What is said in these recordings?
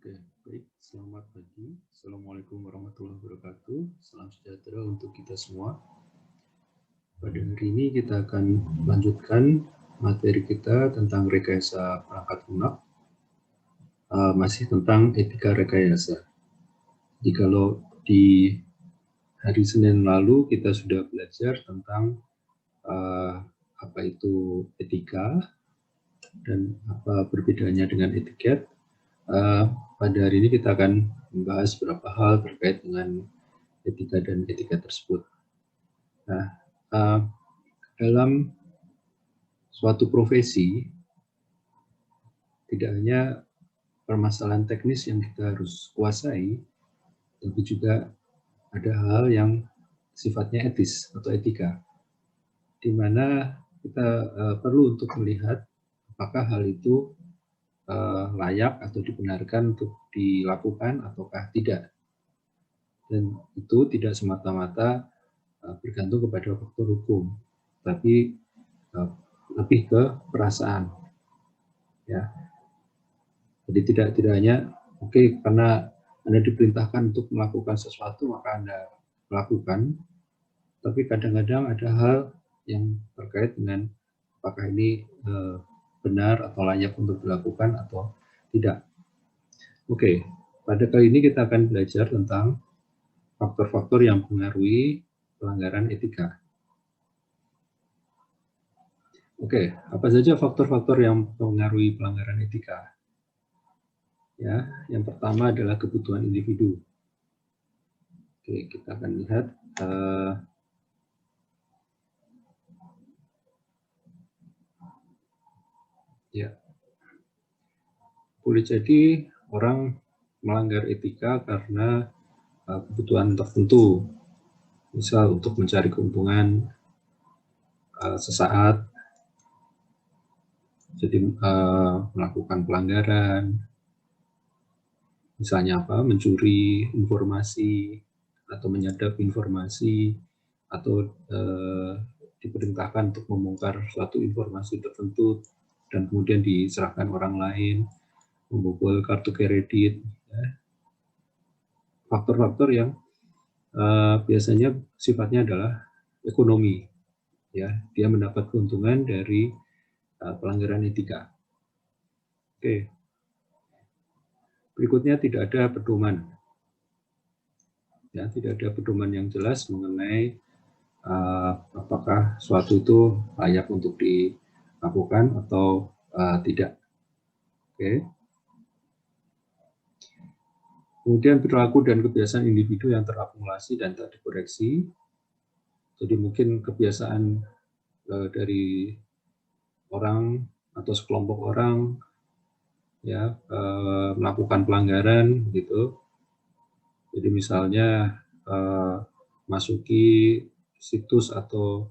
Oke, baik. Selamat pagi. Assalamualaikum warahmatullahi wabarakatuh. Salam sejahtera untuk kita semua. Pada hari ini kita akan lanjutkan materi kita tentang rekayasa perangkat lunak, masih tentang etika rekayasa. Jikalau di hari Senin lalu kita sudah belajar tentang apa itu etika dan apa perbedaannya dengan etiket. Pada hari ini kita akan membahas beberapa hal terkait dengan etika dan etika tersebut. Nah, dalam suatu profesi, tidak hanya permasalahan teknis yang kita harus kuasai, tapi juga ada hal yang sifatnya etis atau etika, di mana kita perlu untuk melihat apakah hal itu layak atau dibenarkan untuk dilakukan ataukah tidak. Dan itu tidak semata-mata bergantung kepada faktor hukum, tapi lebih ke perasaan. Ya, jadi tidak hanya karena Anda diperintahkan untuk melakukan sesuatu maka Anda melakukan, tapi kadang-kadang ada hal yang terkait dengan apakah ini benar atau layak untuk dilakukan atau tidak. Pada kali ini kita akan belajar tentang faktor-faktor yang mempengaruhi pelanggaran etika. Apa saja faktor-faktor yang mempengaruhi pelanggaran etika? Ya, yang pertama adalah kebutuhan individu. Kita akan lihat ya, boleh jadi orang melanggar etika karena kebutuhan tertentu, misal untuk mencari keuntungan sesaat, jadi melakukan pelanggaran, misalnya mencuri informasi atau menyadap informasi, atau diperintahkan untuk membongkar suatu informasi tertentu dan kemudian diserahkan orang lain, membobol kartu kredit. Faktor-faktor yang biasanya sifatnya adalah ekonomi. Ya, dia mendapat keuntungan dari pelanggaran etika. Berikutnya tidak ada pedoman. Ya, tidak ada pedoman yang jelas mengenai apakah suatu itu layak untuk dilakukan atau tidak. Kemudian perilaku dan kebiasaan individu yang terakumulasi dan tak dikoreksi. Jadi mungkin kebiasaan dari orang atau sekelompok orang ya melakukan pelanggaran gitu. Jadi misalnya masuki situs atau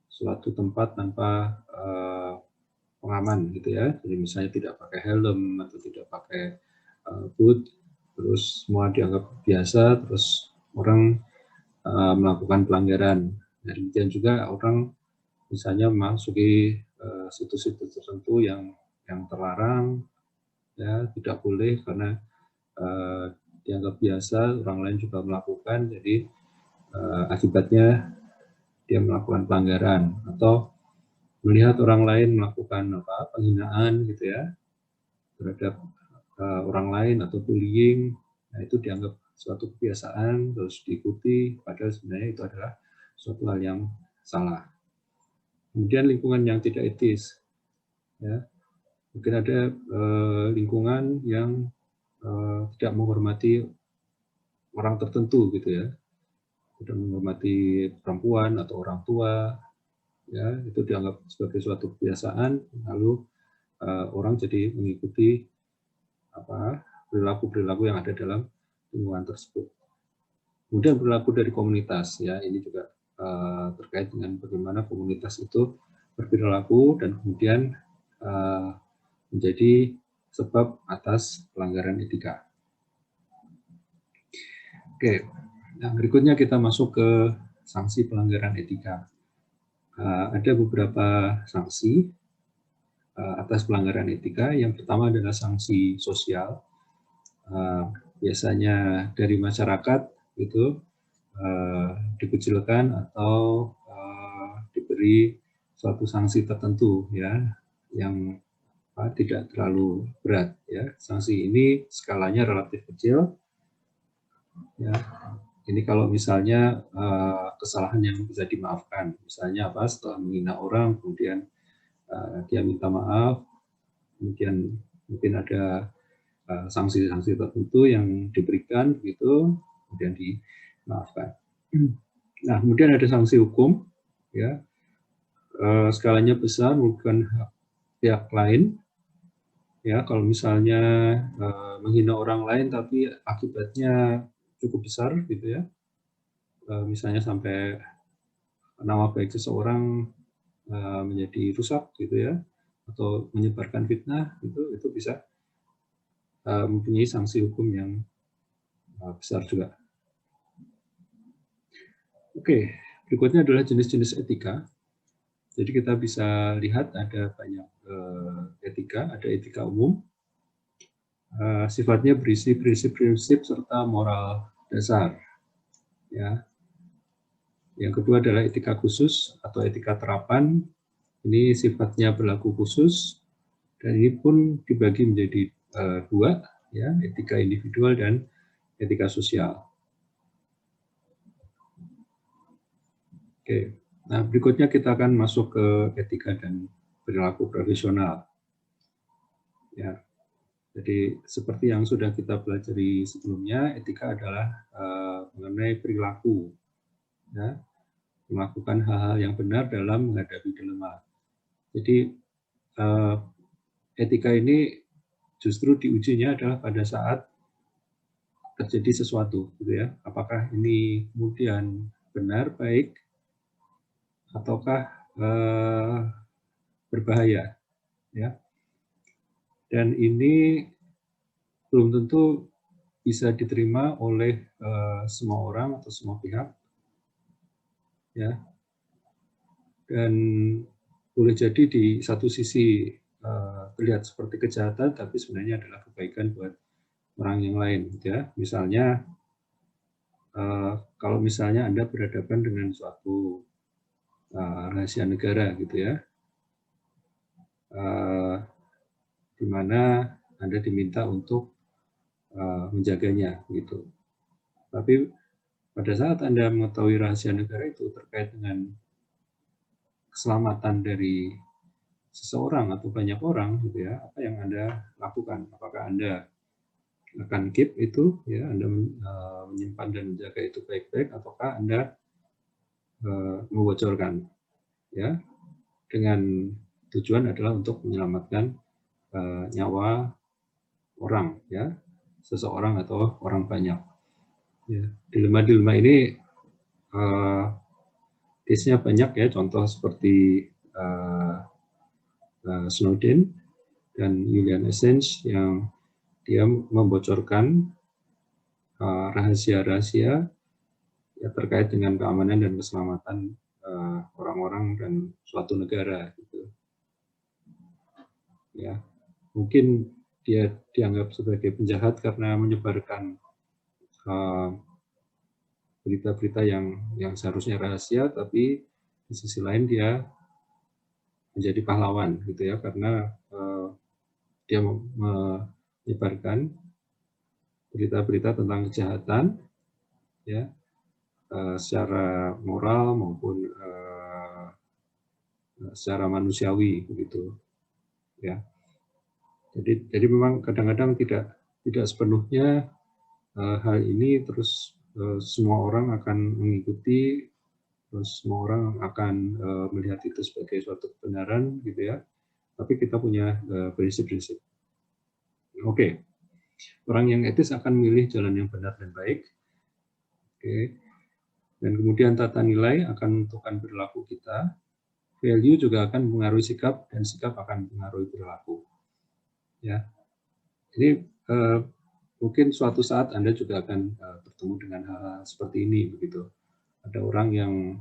suatu tempat tanpa pengaman gitu ya. Jadi misalnya tidak pakai helm atau tidak pakai boot, terus semua dianggap biasa, terus orang melakukan pelanggaran. Nah, demikian juga orang misalnya masuki situs-situs tertentu yang terlarang, ya tidak boleh karena dianggap biasa, orang lain juga melakukan, jadi akibatnya dia melakukan pelanggaran, atau melihat orang lain melakukan penghinaan gitu ya terhadap orang lain atau bullying, nah itu dianggap suatu kebiasaan terus diikuti, padahal sebenarnya itu adalah suatu hal yang salah. Kemudian lingkungan yang tidak etis, ya mungkin ada lingkungan yang tidak menghormati orang tertentu gitu ya, tidak menghormati perempuan atau orang tua, ya itu dianggap sebagai suatu kebiasaan, lalu orang jadi mengikuti perilaku-perilaku yang ada dalam lingkungan tersebut. Kemudian perilaku dari komunitas, ya ini juga terkait dengan bagaimana komunitas itu berperilaku dan kemudian menjadi sebab atas pelanggaran etika. Nah berikutnya kita masuk ke sanksi pelanggaran etika. Ada beberapa sanksi atas pelanggaran etika. Yang pertama adalah sanksi sosial. biasanya dari masyarakat itu dikucilkan atau diberi suatu sanksi tertentu ya yang tidak terlalu berat ya. Sanksi ini skalanya relatif kecil ya. Ini kalau misalnya kesalahan yang bisa dimaafkan, misalnya apa, setelah menghina orang kemudian dia minta maaf, kemudian mungkin ada sanksi-sanksi tertentu yang diberikan begitu, kemudian dimaafkan. Nah, kemudian ada sanksi hukum ya, skalanya besar, bukan pihak lain ya. Kalau misalnya menghina orang lain tapi akibatnya cukup besar gitu ya, misalnya sampai nama baik seseorang menjadi rusak gitu ya, atau menyebarkan fitnah, itu bisa mempunyai sanksi hukum yang besar juga. Oke, berikutnya adalah jenis-jenis etika. Jadi kita bisa lihat ada banyak etika, ada etika umum, sifatnya berisi prinsip-prinsip serta moral dasar. Ya. Yang kedua adalah etika khusus atau etika terapan. Ini sifatnya berlaku khusus dan ini pun dibagi menjadi dua, ya, etika individual dan etika sosial. Oke, nah berikutnya kita akan masuk ke etika dan perilaku profesional. Ya, jadi seperti yang sudah kita pelajari sebelumnya, etika adalah mengenai perilaku, ya, melakukan hal-hal yang benar dalam menghadapi dilema. Jadi etika ini justru diujinya adalah pada saat terjadi sesuatu, gitu ya. Apakah ini kemudian benar, baik, ataukah berbahaya, ya. Dan ini belum tentu bisa diterima oleh semua orang atau semua pihak, ya. Dan boleh jadi di satu sisi terlihat seperti kejahatan, tapi sebenarnya adalah kebaikan buat orang yang lain, gitu ya. Misalnya kalau misalnya Anda berhadapan dengan suatu rahasia negara, gitu ya, di mana Anda diminta untuk menjaganya, gitu. Tapi pada saat Anda mengetahui rahasia negara itu terkait dengan keselamatan dari seseorang atau banyak orang, gitu ya, apa yang Anda lakukan? Apakah Anda akan keep itu, ya, Anda menyimpan dan menjaga itu baik-baik, ataukah Anda membocorkan, ya, dengan tujuan adalah untuk menyelamatkan nyawa orang, ya, seseorang atau orang banyak. Ya, dilema-dilema ini case-nya banyak ya, contoh seperti Snowden dan Julian Assange yang dia membocorkan rahasia-rahasia ya, terkait dengan keamanan dan keselamatan orang-orang dan suatu negara, gitu. Ya, mungkin dia dianggap sebagai penjahat karena menyebarkan berita-berita yang seharusnya rahasia, tapi di sisi lain dia menjadi pahlawan, gitu ya, karena dia menyebarkan berita-berita tentang kejahatan, ya, secara moral maupun secara manusiawi, begitu, ya. Jadi memang kadang-kadang tidak sepenuhnya hal ini terus semua orang akan mengikuti, terus semua orang akan melihat itu sebagai suatu kebenaran, gitu ya. Tapi kita punya prinsip-prinsip. Oke, orang yang etis akan memilih jalan yang benar dan baik. Oke, dan kemudian tata nilai akan menentukan perilaku kita. Value juga akan mempengaruhi sikap, dan sikap akan mempengaruhi perilaku. Ya, ini mungkin suatu saat Anda juga akan bertemu dengan hal-hal seperti ini, begitu. Ada orang yang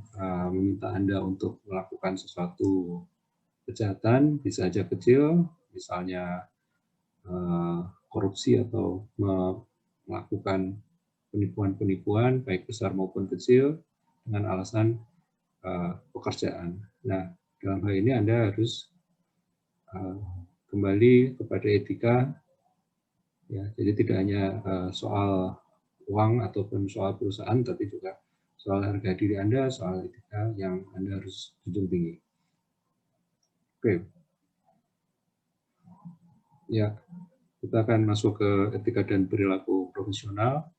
meminta Anda untuk melakukan sesuatu kejahatan, bisa saja kecil, misalnya korupsi atau melakukan penipuan-penipuan baik besar maupun kecil dengan alasan pekerjaan. Nah, dalam hal ini Anda harus kembali kepada etika, ya. Jadi tidak hanya soal uang ataupun soal perusahaan, tapi juga soal harga diri Anda, soal etika yang Anda harus junjung tinggi. Oke, ya, kita akan masuk ke etika dan perilaku profesional.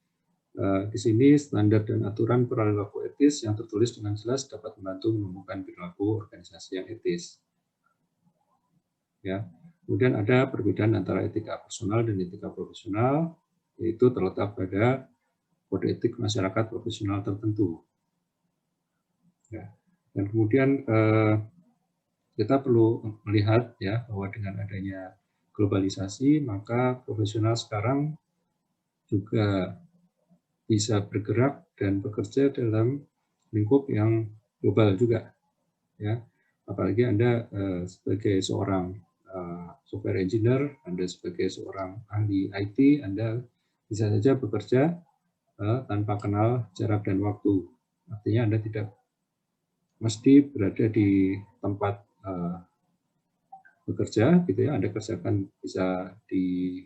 Di sini standar dan aturan perilaku etis yang tertulis dengan jelas dapat membantu menemukan perilaku organisasi yang etis. Ya, kemudian ada perbedaan antara etika personal dan etika profesional, yaitu terletak pada kode etik masyarakat profesional tertentu. Ya. Dan kemudian kita perlu melihat ya bahwa dengan adanya globalisasi, maka profesional sekarang juga bisa bergerak dan bekerja dalam lingkup yang global juga, ya. Apalagi Anda sebagai seorang software engineer, Anda sebagai seorang ahli IT, Anda bisa saja bekerja tanpa kenal jarak dan waktu. Artinya Anda tidak mesti berada di tempat bekerja, gitu ya. Anda kerjakan bisa di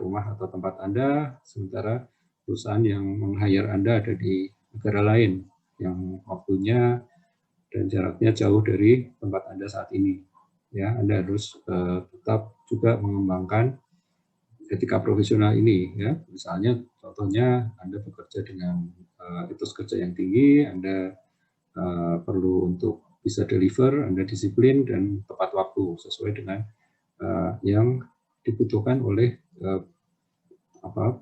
rumah atau tempat Anda, sementara perusahaan yang meng-hire Anda ada di negara lain yang waktunya dan jaraknya jauh dari tempat Anda saat ini. Ya, Anda harus tetap juga mengembangkan etika profesional ini, ya. Misalnya, contohnya Anda bekerja dengan etos kerja yang tinggi, Anda perlu untuk bisa deliver, Anda disiplin dan tepat waktu sesuai dengan yang dibutuhkan oleh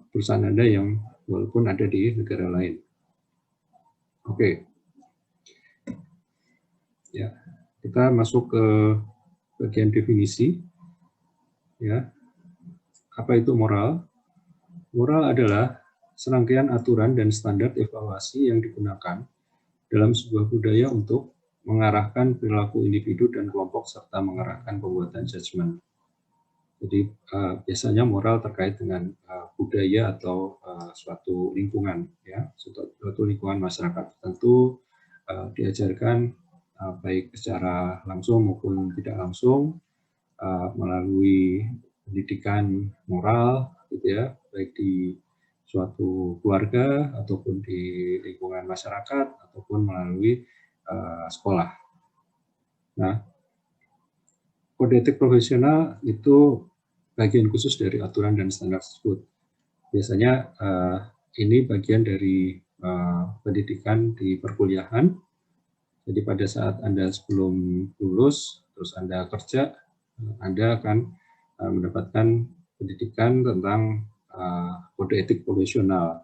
perusahaan Anda yang walaupun ada di negara lain. Oke. Ya, kita masuk ke bagian definisi. Ya. Apa itu moral? Moral adalah serangkaian aturan dan standar evaluasi yang digunakan dalam sebuah budaya untuk mengarahkan perilaku individu dan kelompok serta mengarahkan pembuatan judgement. Jadi biasanya moral terkait dengan budaya atau suatu lingkungan, ya, suatu lingkungan masyarakat tertentu diajarkan baik secara langsung maupun tidak langsung melalui pendidikan moral, gitu ya, baik di suatu keluarga ataupun di lingkungan masyarakat ataupun melalui sekolah. Nah, kode etik profesional itu bagian khusus dari aturan dan standar tersebut. Biasanya ini bagian dari pendidikan di perkuliahan. Jadi pada saat Anda sebelum lulus, terus Anda kerja, Anda akan mendapatkan pendidikan tentang kode etik profesional.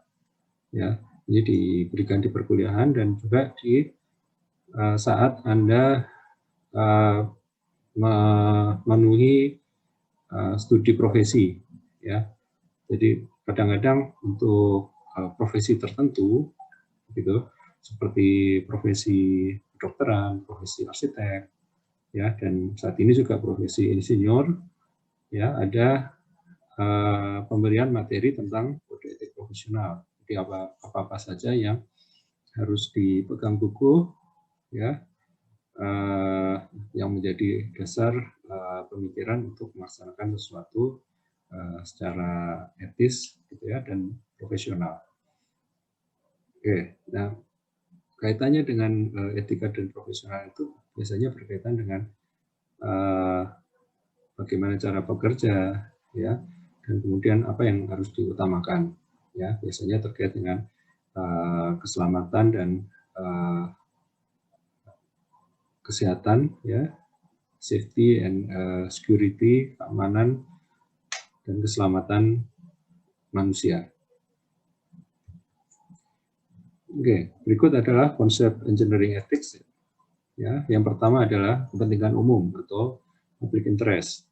Ya, ini diberikan di perkuliahan dan juga di saat Anda memenuhi studi profesi, ya. Jadi kadang-kadang untuk profesi tertentu, gitu, seperti profesi kedokteran, profesi arsitek, ya, dan saat ini juga profesi insinyur, ya, ada pemberian materi tentang kode etik profesional. Jadi apa saja yang harus dipegang teguh, ya, yang menjadi dasar pemikiran untuk melaksanakan sesuatu secara etis, gitu ya, dan profesional. Oke, nah kaitannya dengan etika dan profesional itu biasanya berkaitan dengan bagaimana cara bekerja, ya, dan kemudian apa yang harus diutamakan, ya, biasanya terkait dengan keselamatan dan kesehatan, ya, safety and security, keamanan dan keselamatan manusia. Oke, berikut adalah konsep engineering ethics. Ya, yang pertama adalah kepentingan umum atau public interest.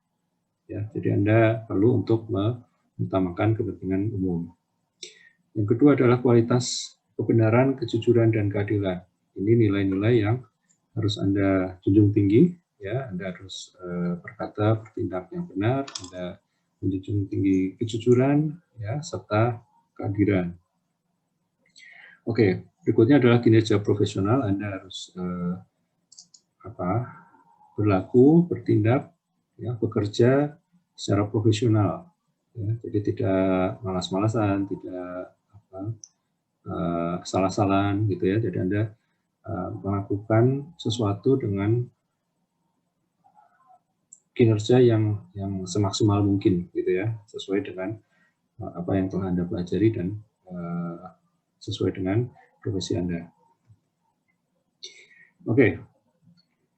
Ya, jadi Anda perlu untuk mengutamakan kepentingan umum. Yang kedua adalah kualitas kebenaran, kejujuran dan keadilan. Ini nilai-nilai yang harus Anda junjung tinggi. Ya, Anda harus berkata, bertindak yang benar, Anda menjunjung tinggi kejujuran, ya, serta keadilan. Oke, berikutnya adalah kinerja profesional. Anda harus berlaku, bertindak, ya, bekerja secara profesional. Ya, jadi tidak malas-malasan, tidak salah-salahan gitu ya. Jadi Anda melakukan sesuatu dengan kinerja yang semaksimal mungkin gitu ya, sesuai dengan apa yang telah Anda pelajari dan sesuai dengan profesi Anda. Oke,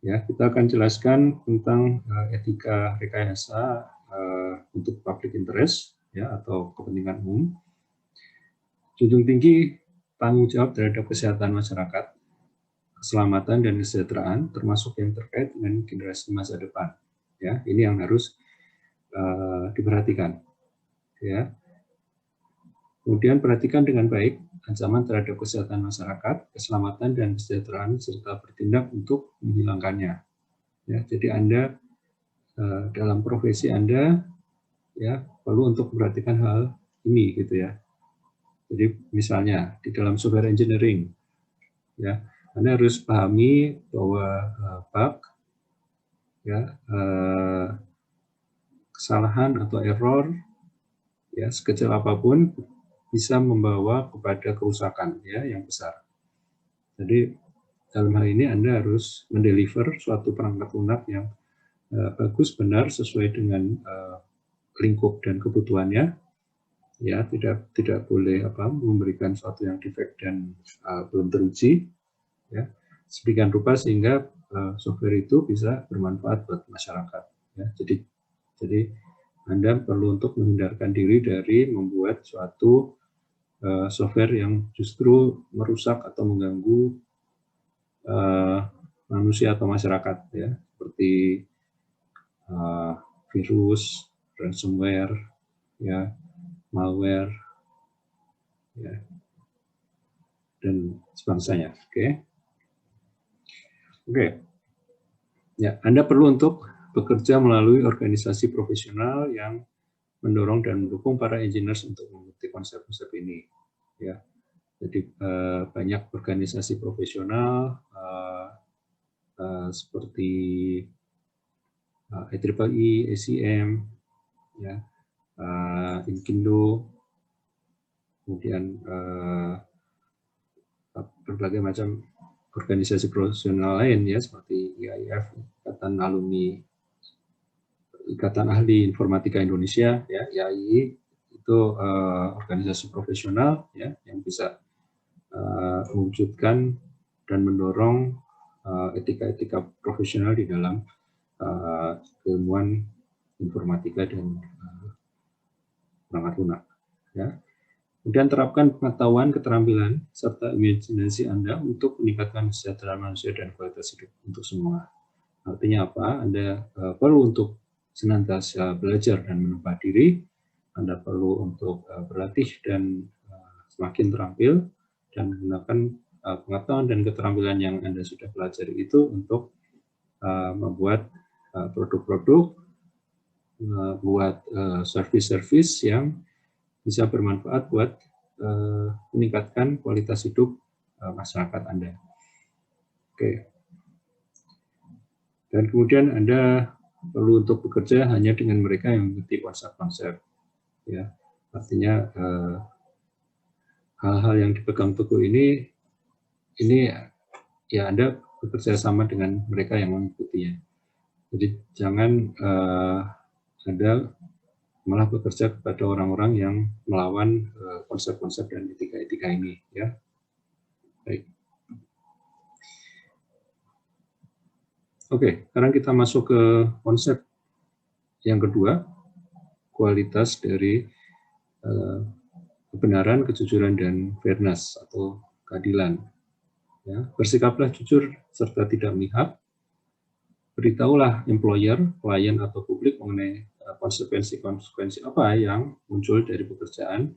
ya, kita akan jelaskan tentang etika rekayasa untuk public interest, ya, atau kepentingan umum. Junjung tinggi tanggung jawab terhadap kesehatan masyarakat, keselamatan dan kesejahteraan, termasuk yang terkait dengan generasi masa depan. Ya, ini yang harus diperhatikan. Ya. Kemudian perhatikan dengan baik ancaman terhadap kesehatan masyarakat, keselamatan dan kesejahteraan, serta bertindak untuk menghilangkannya. Ya, jadi Anda dalam profesi Anda, ya, perlu untuk memperhatikan hal ini gitu ya. Jadi misalnya di dalam software engineering, ya, Anda harus pahami bahwa bug, ya, kesalahan atau error, ya, sekecil apapun bisa membawa kepada kerusakan, ya, yang besar. Jadi dalam hal ini Anda harus mendeliver suatu perangkat lunak yang bagus, benar, sesuai dengan lingkup dan kebutuhannya, ya, tidak boleh memberikan suatu yang defect dan belum teruji, ya, sedemikian rupa sehingga software itu bisa bermanfaat buat masyarakat, ya. Jadi Anda perlu untuk menghindarkan diri dari membuat suatu software yang justru merusak atau mengganggu manusia atau masyarakat, ya, seperti virus, ransomware, ya, malware, ya, dan sebangsanya. Oke. Ya, Anda perlu untuk bekerja melalui organisasi profesional yang mendorong dan mendukung para engineers untuk mengikuti konsep-konsep ini. Ya, jadi banyak organisasi profesional seperti IEEE, ACM, ya, Inkindo, kemudian berbagai macam organisasi profesional lain, ya, seperti IAIF, Ikatan Ahli Informatika Indonesia, ya, IAII, itu organisasi profesional, ya, yang bisa mewujudkan dan mendorong etika-etika profesional di dalam keilmuan informatika dan perangkat lunak. Ya. Kemudian terapkan pengetahuan, keterampilan, serta imajinasi Anda untuk meningkatkan kesejahteraan manusia dan kualitas hidup untuk semua. Artinya apa? Anda perlu untuk senantiasa belajar dan menambah diri. Anda perlu untuk berlatih dan semakin terampil dan menggunakan pengetahuan dan keterampilan yang Anda sudah pelajari itu untuk membuat produk-produk, membuat service-service yang bisa bermanfaat buat meningkatkan kualitas hidup masyarakat Anda. Oke. Dan kemudian Anda perlu untuk bekerja hanya dengan mereka yang mengerti konsep-konsep. Ya, artinya hal-hal yang dipegang teguh ini ya Anda bekerja sama dengan mereka yang mengikutinya. Jadi jangan Anda malah bekerja kepada orang-orang yang melawan konsep-konsep dan etika-etika ini, ya. Baik. Oke, sekarang kita masuk ke konsep yang kedua, kualitas dari kebenaran, kejujuran, dan fairness atau keadilan. Ya, bersikaplah jujur serta tidak memihak. Beritahulah employer, klien, atau publik mengenai konsekuensi apa yang muncul dari pekerjaan,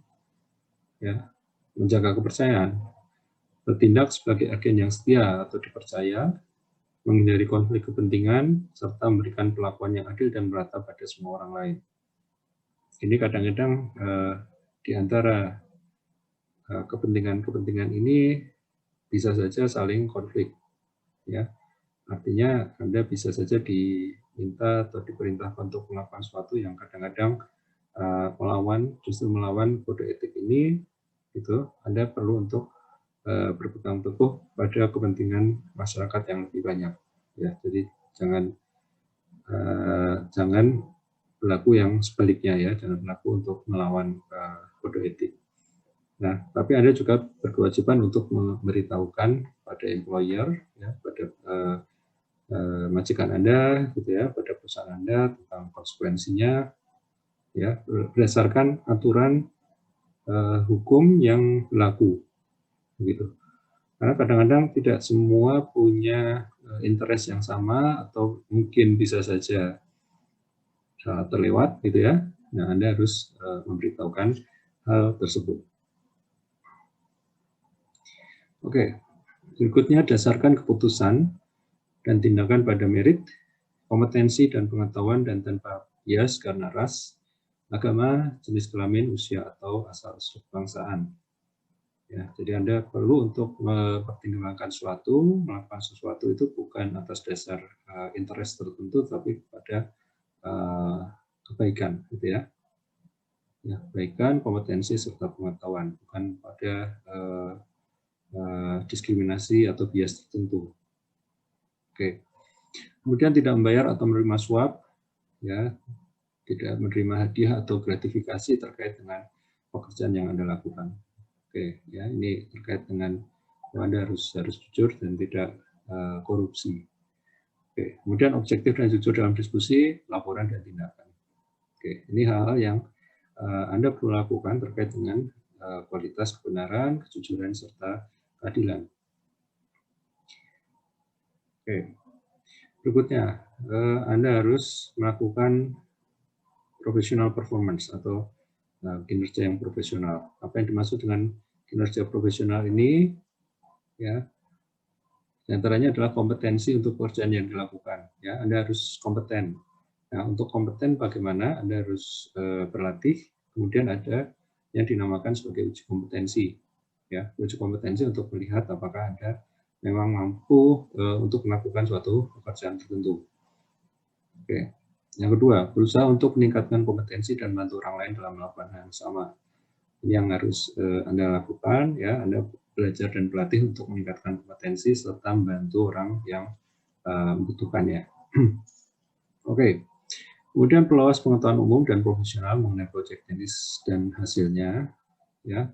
ya, menjaga kepercayaan, bertindak sebagai agen yang setia atau dipercaya, menghindari konflik kepentingan, serta memberikan perlakuan yang adil dan merata pada semua orang lain. ini kadang-kadang di antara kepentingan-kepentingan ini bisa saja saling konflik, ya. Artinya Anda bisa saja diminta atau diperintahkan untuk melakukan sesuatu yang kadang-kadang justru melawan kode etik ini, gitu. Anda perlu untuk berpegang teguh pada kepentingan masyarakat yang lebih banyak, ya. Jadi jangan berlaku yang sebaliknya, ya. Jangan berlaku untuk melawan kode etik. Nah, tapi Anda juga berkewajiban untuk memberitahukan pada employer, ya, pada majikan Anda, gitu ya, pada perusahaan Anda tentang konsekuensinya, ya, berdasarkan aturan hukum yang berlaku, begitu. Karena kadang-kadang tidak semua punya interest yang sama atau mungkin bisa saja terlewat, gitu ya. Nah, Anda harus memberitahukan hal tersebut. Oke, berikutnya dasarkan keputusan dan tindakan pada merit, kompetensi dan pengetahuan dan tanpa bias karena ras, agama, jenis kelamin, usia atau asal usul kebangsaan. Ya, jadi Anda perlu untuk mempertimbangkan melakukan sesuatu itu bukan atas dasar interest tertentu, tapi pada kebaikan, gitu ya. Ya, kebaikan, kompetensi serta pengetahuan, bukan pada diskriminasi atau bias tertentu. Oke. Kemudian tidak membayar atau menerima suap, ya, tidak menerima hadiah atau gratifikasi terkait dengan pekerjaan yang Anda lakukan. Oke, ya, ini terkait dengan Anda harus jujur dan tidak korupsi. Oke, kemudian objektif dan jujur dalam diskusi, laporan dan tindakan. Oke, ini hal-hal yang Anda perlu lakukan terkait dengan kualitas kebenaran, kejujuran serta keadilan. Oke, berikutnya Anda harus melakukan professional performance atau kinerja yang profesional. Apa yang dimaksud dengan kinerja profesional ini? Ya, di antaranya adalah kompetensi untuk pekerjaan yang dilakukan. Ya, Anda harus kompeten. Nah, untuk kompeten bagaimana? Anda harus berlatih. Kemudian ada yang dinamakan sebagai uji kompetensi. Ya, uji kompetensi untuk melihat apakah Anda memang mampu untuk melakukan suatu pekerjaan tertentu. Oke. Yang kedua, berusaha untuk meningkatkan kompetensi dan bantu orang lain dalam melakukan hal yang sama. Ini yang harus Anda lakukan, ya. Anda belajar dan berlatih untuk meningkatkan kompetensi serta membantu orang yang membutuhkannya. Oke. Kemudian perluas pengetahuan umum dan profesional mengenai proyek teknis dan hasilnya, ya.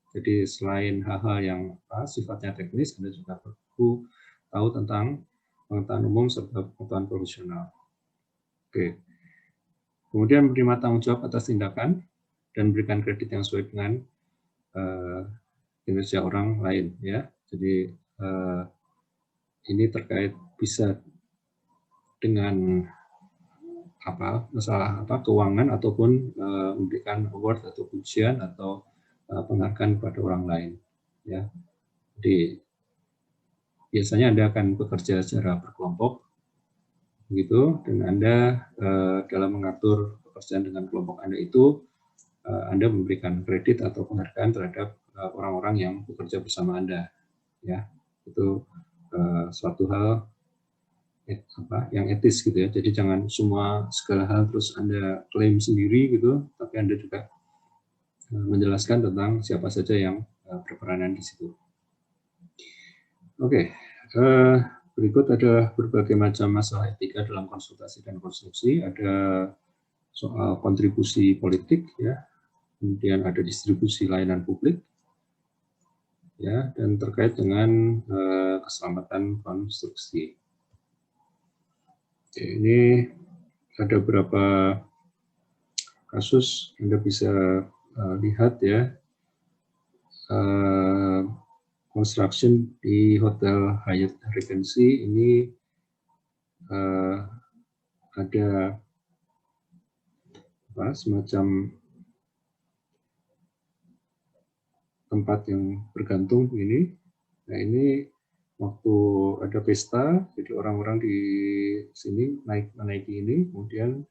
Jadi selain hal-hal yang sifatnya teknis, Anda juga perlu tahu tentang pengetahuan umum serta pengetahuan profesional. Oke. Kemudian menerima tanggung jawab atas tindakan dan berikan kredit yang sesuai dengan kinerja orang lain, ya. Jadi ini terkait bisa dengan masalah keuangan ataupun memberikan award atau pujian atau penghargaan kepada orang lain, ya. Jadi biasanya Anda akan bekerja secara berkelompok, begitu, dan Anda dalam mengatur pekerjaan dengan kelompok Anda itu, Anda memberikan kredit atau penghargaan terhadap orang-orang yang bekerja bersama Anda, ya. Itu suatu hal yang etis, gitu ya. Jadi jangan segala hal terus Anda klaim sendiri, gitu, tapi Anda juga menjelaskan tentang siapa saja yang berperanan di situ. Oke, berikut ada berbagai macam masalah etika dalam konsultasi dan konstruksi. Ada soal kontribusi politik, ya, kemudian ada distribusi layanan publik, ya, dan terkait dengan keselamatan konstruksi. Oke, ini ada beberapa kasus Anda bisa lihat, ya. Construction di Hotel Hyatt Regency ini ada semacam tempat yang bergantung ini. Nah, ini waktu ada pesta, jadi orang-orang di sini menaiki ini, kemudian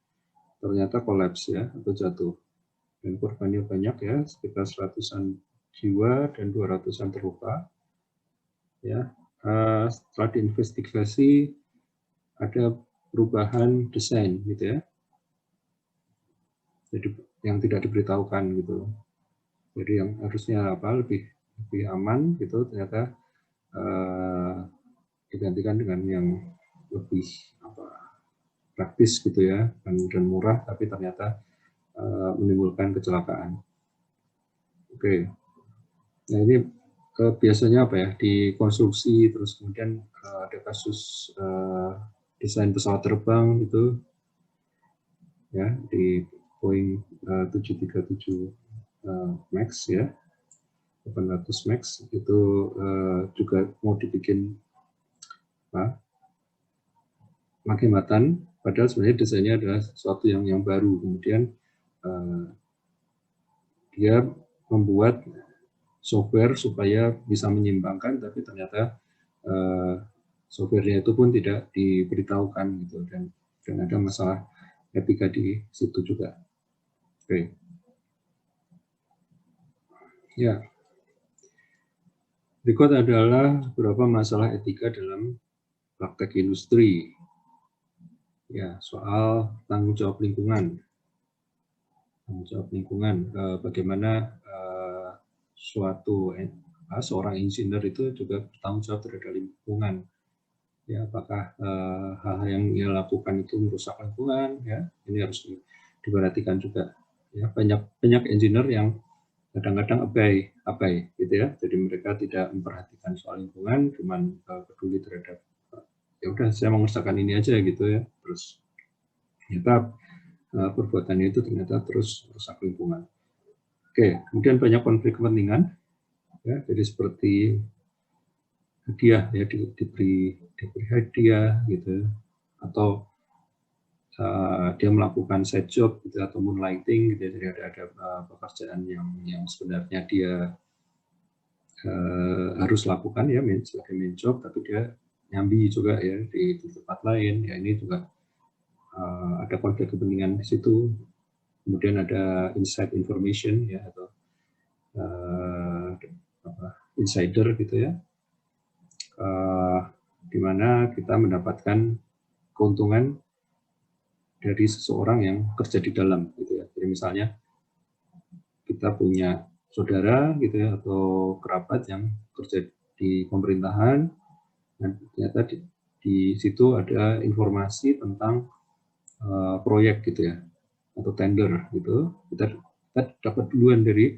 ternyata kolaps ya atau jatuh. Dan korbannya banyak ya, sekitar 100-an jiwa dan 200-an terluka. Ya, setelah diinvestigasi ada perubahan desain gitu ya. Jadi yang tidak diberitahukan gitu. Jadi yang harusnya lebih aman gitu ternyata digantikan dengan yang lebih praktis gitu ya dan murah, tapi ternyata menimbulkan kecelakaan. Oke, nah ini biasanya apa ya, dikonstruksi terus kemudian ada kasus desain pesawat terbang itu ya di Boeing 737 Max ya, 800 Max itu juga mau dibikin makematan, padahal sebenarnya desainnya adalah sesuatu yang baru. Kemudian dia membuat software supaya bisa menyimbangkan, tapi ternyata softwarenya itu pun tidak diberitahukan gitu, dan ada masalah etika di situ juga. Oke. Ya. Berikut adalah beberapa masalah etika dalam praktek industri. Ya, soal tanggung jawab lingkungan. Tanggung jawab lingkungan, bagaimana seorang engineer itu juga bertanggung jawab terhadap lingkungan. Ya, apakah hal yang ia lakukan itu merusak lingkungan? Ya, ini harus diperhatikan juga. Ya, banyak engineer yang kadang-kadang abai, gitu ya. Jadi mereka tidak memperhatikan soal lingkungan, cuman peduli terhadap ya udah saya mengerjakan ini aja gitu ya. Terus ternyata perbuatannya itu ternyata terus merusak lingkungan. Oke, kemudian banyak konflik kepentingan. Ya, jadi seperti hadiah ya, diberi hadiah gitu, atau dia melakukan side job gitu atau moonlighting gitu, jadi ada pekerjaan yang sebenarnya dia harus lakukan ya sebagai main job, tapi dia nyambi juga ya di tempat lain. Ya ini juga ada konflik kepentingan di situ. Kemudian ada inside information ya, atau insider gitu ya, di mana kita mendapatkan keuntungan dari seseorang yang kerja di dalam gitu ya. Jadi misalnya kita punya saudara gitu ya, atau kerabat yang kerja di pemerintahan, dan ternyata di situ ada informasi tentang proyek gitu ya, atau tender gitu, kita dapat duluan dari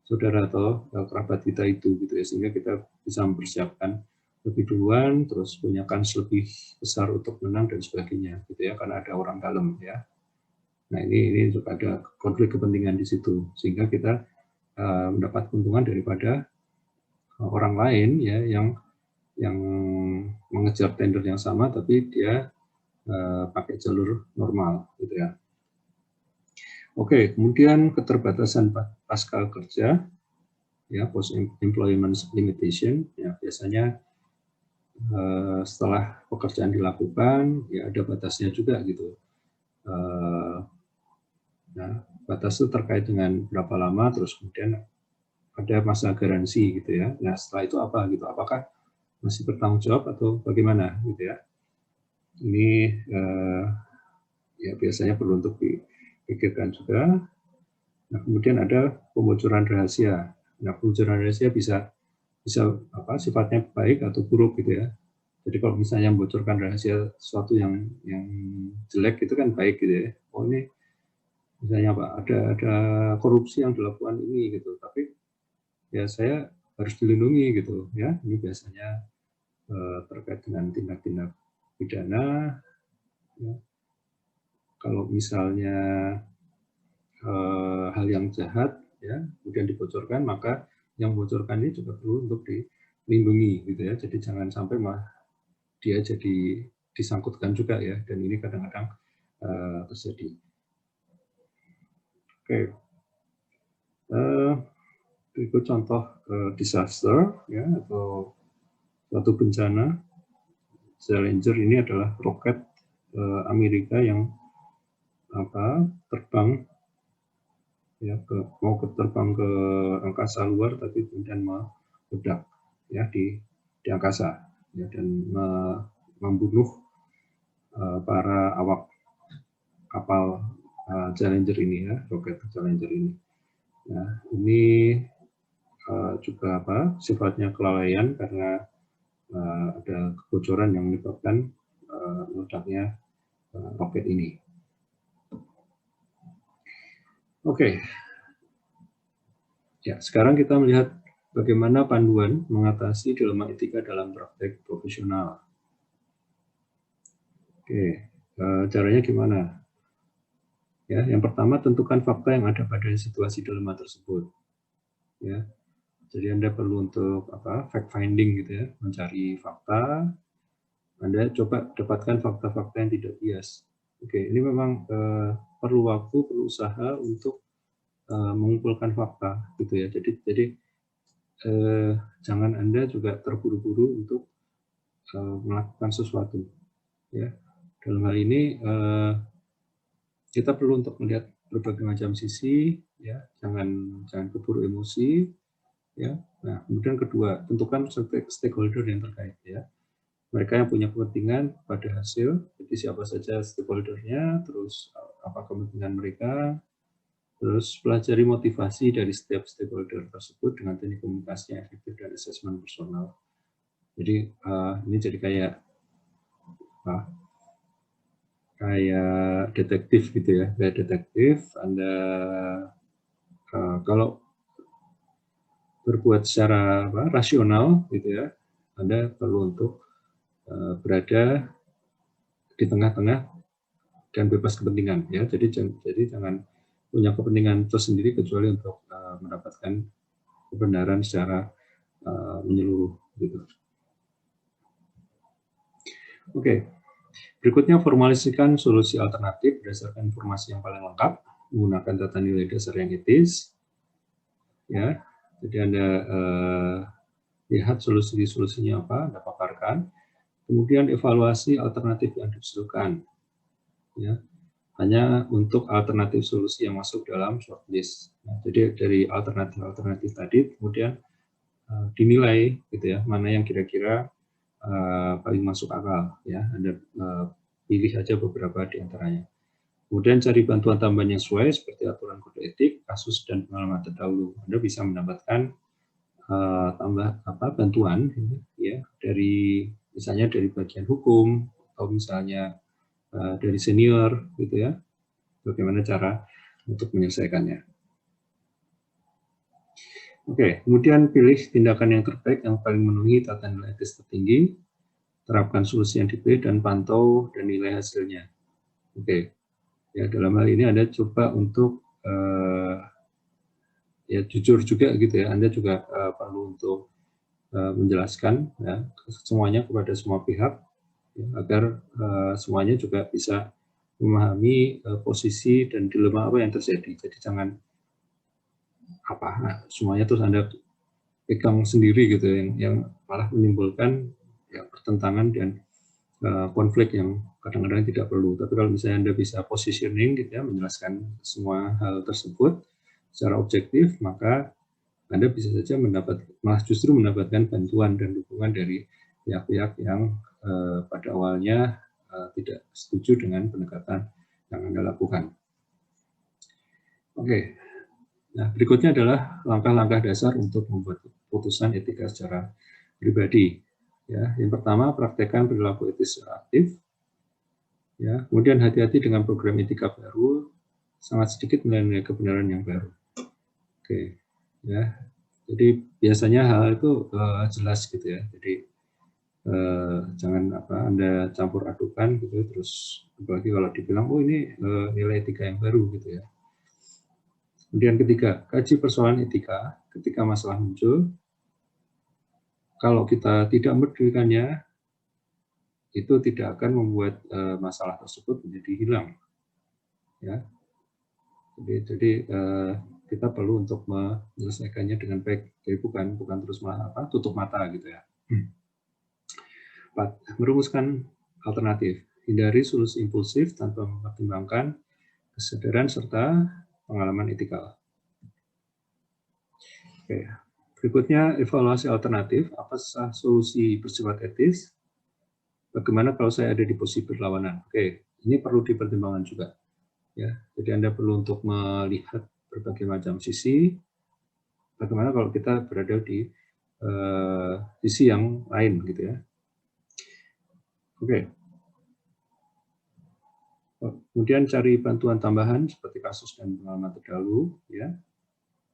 saudara atau kerabat kita itu gitu ya, sehingga kita bisa mempersiapkan lebih duluan, terus punya kans lebih besar untuk menang dan sebagainya gitu ya, karena ada orang dalam ya. Nah ini juga ada konflik kepentingan di situ, sehingga kita mendapat keuntungan daripada orang lain ya yang mengejar tender yang sama, tapi dia pakai jalur normal gitu ya. Oke, kemudian keterbatasan pasca kerja, ya, post employment limitation, ya biasanya setelah pekerjaan dilakukan, ya ada batasnya juga gitu. Nah, batas itu terkait dengan berapa lama, terus kemudian ada masa garansi gitu ya. Nah, setelah itu apa gitu? Apakah masih bertanggung jawab atau bagaimana gitu ya? Ini ya biasanya perlu untuk dipikirkan juga. Nah, kemudian ada pembocoran rahasia. Nah, pembocoran rahasia bisa sifatnya baik atau buruk gitu ya. Jadi kalau misalnya membocorkan rahasia sesuatu yang jelek itu kan baik gitu ya. Oh ini misalnya apa? Ada korupsi yang dilakukan ini gitu. Tapi ya saya harus dilindungi gitu ya. Ini biasanya terkait dengan tindak-tindak pidana. Ya. Kalau misalnya hal yang jahat ya kemudian dibocorkan, maka yang membocorkan ini juga perlu untuk dilindungi gitu ya. Jadi jangan sampai dia jadi disangkutkan juga ya, dan ini kadang-kadang terjadi. Oke, berikut contoh disaster ya, atau suatu bencana. Challenger ini adalah roket Amerika yang terbang ya mau terbang ke angkasa luar, tapi kemudian meledak ya di angkasa ya, dan membunuh para awak kapal Challenger ini ya, roket Challenger ini. Nah, ini juga sifatnya kelalaian karena ada kebocoran yang menyebabkan meledaknya roket ini. Oke. Ya, sekarang kita melihat bagaimana panduan mengatasi dilema etika dalam praktek profesional. Oke, caranya gimana? Ya, yang pertama tentukan fakta yang ada pada situasi dilema tersebut. Ya, jadi Anda perlu untuk fact finding gitu ya, mencari fakta. Anda coba dapatkan fakta-fakta yang tidak bias. Oke, ini memang perlu waktu, perlu usaha untuk mengumpulkan fakta gitu ya. Jadi jangan Anda juga terburu-buru untuk melakukan sesuatu ya. Dalam hal ini kita perlu untuk melihat berbagai macam sisi ya, jangan keburu emosi ya. Nah, kemudian kedua, tentukan stakeholder yang terkait ya. Mereka yang punya kepentingan pada hasil, jadi siapa saja stakeholdernya, terus apa kepentingan mereka, terus pelajari motivasi dari setiap stakeholder tersebut dengan teknik komunikasi yang efektif dan asesmen personal. Jadi ini jadi kayak detektif gitu ya, kayak detektif. Anda kalau berbuat secara rasional gitu ya, Anda perlu untuk berada di tengah-tengah dan bebas kepentingan ya. Jadi jangan punya kepentingan tersendiri kecuali untuk mendapatkan kebenaran secara menyeluruh gitu. Oke. Berikutnya, formalisasikan solusi alternatif berdasarkan informasi yang paling lengkap menggunakan tata nilai dasar yang etis. Ya, jadi Anda lihat solusinya apa, Anda paparkan. Kemudian evaluasi alternatif yang diusulkan. Ya, hanya untuk alternatif solusi yang masuk dalam shortlist. Nah, jadi dari alternatif tadi kemudian dinilai gitu ya, mana yang kira-kira paling masuk akal ya. Anda pilih saja beberapa di antaranya. Kemudian cari bantuan tambahan yang sesuai seperti aturan kode etik, kasus dan pengalaman terdahulu. Anda bisa mendapatkan bantuan ya dari misalnya dari bagian hukum atau misalnya dari senior gitu ya. Bagaimana cara untuk menyelesaikannya. Oke, kemudian pilih tindakan yang terbaik yang paling memenuhi tata nilai etis tertinggi, terapkan solusi yang dipilih dan pantau dan nilai hasilnya. Oke, ya dalam hal ini Anda coba untuk ya jujur juga gitu ya. Anda juga perlu untuk menjelaskan ya, semuanya kepada semua pihak ya, agar semuanya juga bisa memahami posisi dan dilema apa yang terjadi. Jadi jangan semuanya terus Anda pegang sendiri gitu yang malah menimbulkan ya, pertentangan dan konflik yang kadang-kadang tidak perlu. Tapi kalau misalnya Anda bisa positioning gitu ya, menjelaskan semua hal tersebut secara objektif, maka Anda bisa saja malah justru mendapatkan bantuan dan dukungan dari pihak-pihak yang pada awalnya tidak setuju dengan pendekatan yang Anda lakukan. Oke, nah berikutnya adalah langkah-langkah dasar untuk membuat keputusan etika secara pribadi. Ya, yang pertama, praktekkan perilaku etis aktif. Ya, kemudian hati-hati dengan program etika baru, sangat sedikit nilai-nilai kebenaran yang baru. Oke, ya. Jadi biasanya hal itu jelas gitu ya. Jadi jangan Anda campur adukan gitu, terus apalagi kalau dibilang ini nilai etika yang baru gitu ya. Kemudian ketiga, kaji persoalan etika ketika masalah muncul. Kalau kita tidak memberikannya, itu tidak akan membuat masalah tersebut menjadi hilang. Ya, jadi kita perlu untuk menyelesaikannya dengan baik, jadi bukan terus tutup mata gitu ya. 4. Merumuskan alternatif. Hindari solusi impulsif tanpa mempertimbangkan kesadaran serta pengalaman etikal. Oke. Berikutnya evaluasi alternatif, apa solusi bersifat etis? Bagaimana kalau saya ada di posisi berlawanan? Oke, ini perlu dipertimbangkan juga. Ya, jadi Anda perlu untuk melihat berbagai macam sisi. Bagaimana kalau kita berada di sisi yang lain, gitu ya. Oke. Kemudian cari bantuan tambahan seperti kasus dan pengalaman terdahulu, ya.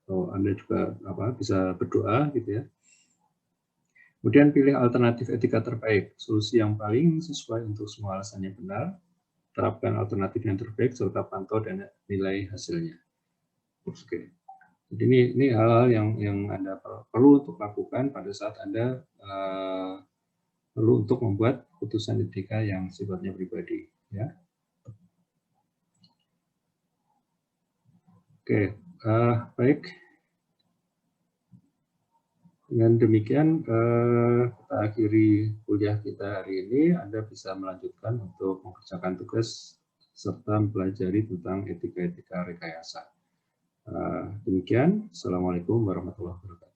Atau Anda juga bisa berdoa, gitu ya. Kemudian pilih alternatif etika terbaik, solusi yang paling sesuai untuk semua alasan yang benar, terapkan alternatif yang terbaik, serta pantau dan nilai hasilnya. Oke. Jadi ini hal-hal yang Anda perlu untuk lakukan pada saat Anda perlu untuk membuat putusan etika yang sifatnya pribadi. Ya. Oke, baik. Dengan demikian kita akhiri kuliah kita hari ini. Anda bisa melanjutkan untuk mengerjakan tugas serta mempelajari tentang etika-etika rekayasa. Demikian, Assalamualaikum warahmatullahi wabarakatuh.